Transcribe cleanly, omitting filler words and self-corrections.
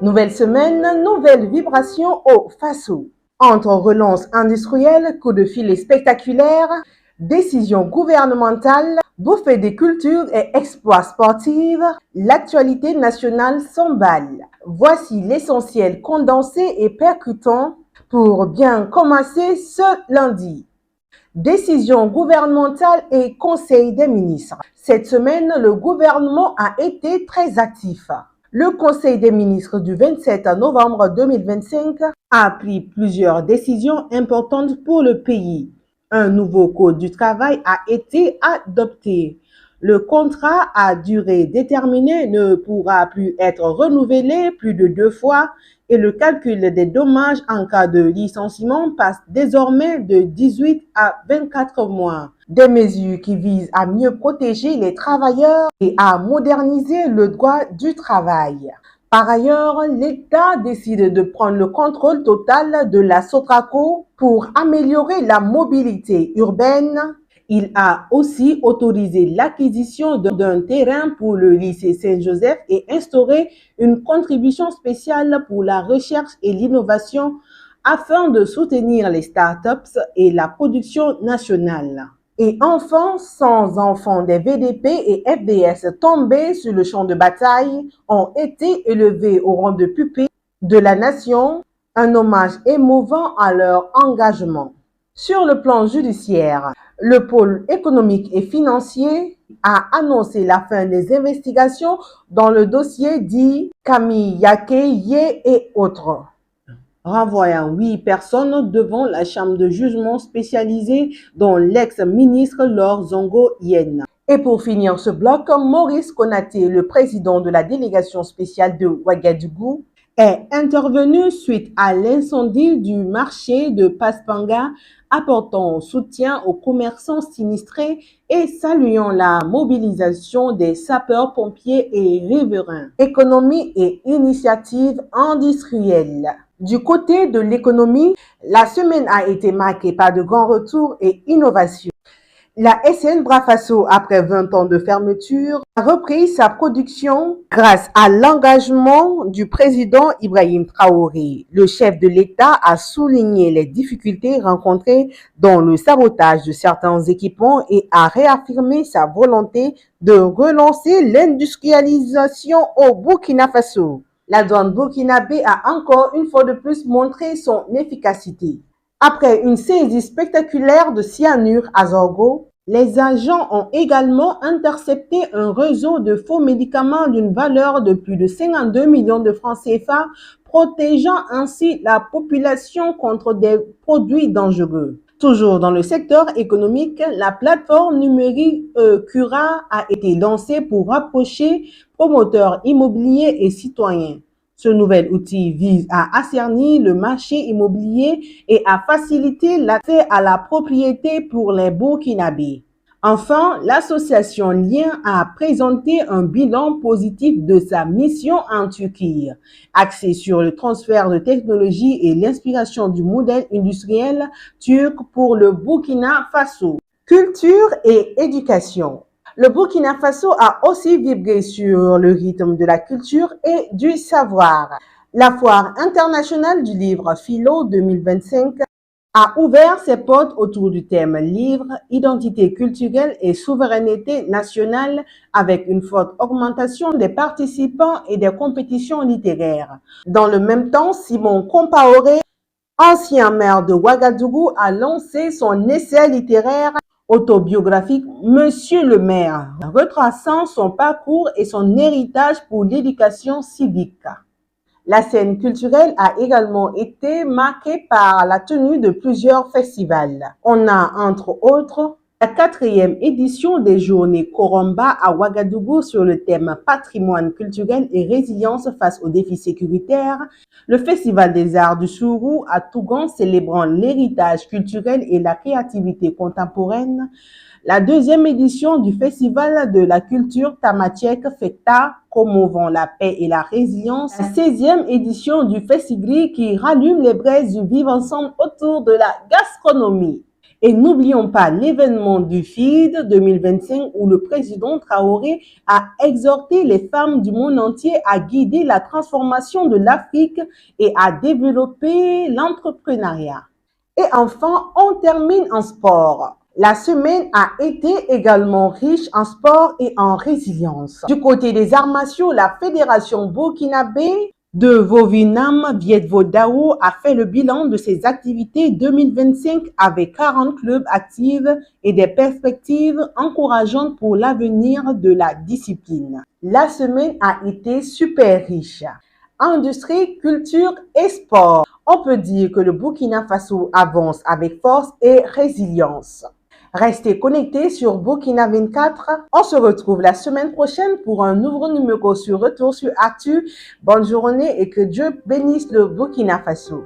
Nouvelle semaine, nouvelle vibration au Faso. Entre relance industrielle, coup de filet spectaculaire, décision gouvernementale, bouffée des cultures et exploits sportifs, l'actualité nationale s'emballe. Voici l'essentiel condensé et percutant pour bien commencer ce lundi. Décision gouvernementale et Conseil des ministres. Cette semaine, le gouvernement a été très actif. Le Conseil des ministres du 27 novembre 2025 a pris plusieurs décisions importantes pour le pays. Un nouveau code du travail a été adopté. Le contrat à durée déterminée ne pourra plus être renouvelé plus de 2 fois et le calcul des dommages en cas de licenciement passe désormais de 18 à 24 mois. Des mesures qui visent à mieux protéger les travailleurs et à moderniser le droit du travail. Par ailleurs, l'État décide de prendre le contrôle total de la Sotraco pour améliorer la mobilité urbaine. Il a aussi autorisé l'acquisition d'un terrain pour le lycée Saint-Joseph et instauré une contribution spéciale pour la recherche et l'innovation afin de soutenir les startups et la production nationale. Et enfin, 100 enfants des VDP et FDS tombés sur le champ de bataille ont été élevés au rang de pupilles de la nation, un hommage émouvant à leur engagement. Sur le plan judiciaire, le pôle économique et financier a annoncé la fin des investigations dans le dossier dit Camille Yaké et autres, renvoyant 8 personnes devant la chambre de jugement spécialisée dont l'ex-ministre Laure Zongo Yen. Et pour finir ce bloc, Maurice Konaté, le président de la délégation spéciale de Ouagadougou, est intervenu suite à l'incendie du marché de Paspanga, apportant soutien aux commerçants sinistrés et saluant la mobilisation des sapeurs-pompiers et riverains. Économie et initiatives industrielles. Du côté de l'économie, la semaine a été marquée par de grands retours et innovations. La SN Brafaso, après 20 ans de fermeture, a repris sa production grâce à l'engagement du président Ibrahim Traoré. Le chef de l'État a souligné les difficultés rencontrées dans le sabotage de certains équipements et a réaffirmé sa volonté de relancer l'industrialisation au Burkina Faso. La douane burkinabé a encore une fois de plus montré son efficacité. Après une saisie spectaculaire de cyanure à Zorgo, les agents ont également intercepté un réseau de faux médicaments d'une valeur de plus de 52 millions de francs CFA, protégeant ainsi la population contre des produits dangereux. Toujours dans le secteur économique, la plateforme numérique Cura a été lancée pour rapprocher promoteurs immobiliers et citoyens. Ce nouvel outil vise à assainir le marché immobilier et à faciliter l'accès à la propriété pour les Burkinabés. Enfin, l'association Lien a présenté un bilan positif de sa mission en Turquie, axé sur le transfert de technologie et l'inspiration du modèle industriel turc pour le Burkina Faso. Culture et éducation. Le Burkina Faso a aussi vibré sur le rythme de la culture et du savoir. La foire internationale du livre Philo 2025 a ouvert ses portes autour du thème livre, identité culturelle et souveraineté nationale avec une forte augmentation des participants et des compétitions littéraires. Dans le même temps, Simon Compaoré, ancien maire de Ouagadougou, a lancé son essai littéraire autobiographique Monsieur le maire, retraçant son parcours et son héritage pour l'éducation civique. La scène culturelle a également été marquée par la tenue de plusieurs festivals. On a entre autres la 4e édition des Journées Koromba à Ouagadougou sur le thème patrimoine culturel et résilience face aux défis sécuritaires, le Festival des Arts du Sourou à Tougan célébrant l'héritage culturel et la créativité contemporaine, la 2e édition du Festival de la culture Tamatiek FECTA promouvant la paix et la résilience, la 16e édition du Festigri qui rallume les braises du vivre ensemble autour de la gastronomie. Et n'oublions pas l'événement du FID 2025 où le président Traoré a exhorté les femmes du monde entier à guider la transformation de l'Afrique et à développer l'entrepreneuriat. Et enfin, on termine en sport. La semaine a été également riche en sport et en résilience. Du côté des arts martiaux, la Fédération burkinabé de Vovinam Viet Vo Dao a fait le bilan de ses activités 2025 avec 40 clubs actifs et des perspectives encourageantes pour l'avenir de la discipline. La semaine a été super riche. Industrie, culture et sport. On peut dire que le Burkina Faso avance avec force et résilience. Restez connectés sur Burkina 24. On se retrouve la semaine prochaine pour un nouveau numéro sur Retour sur Actu. Bonne journée et que Dieu bénisse le Burkina Faso.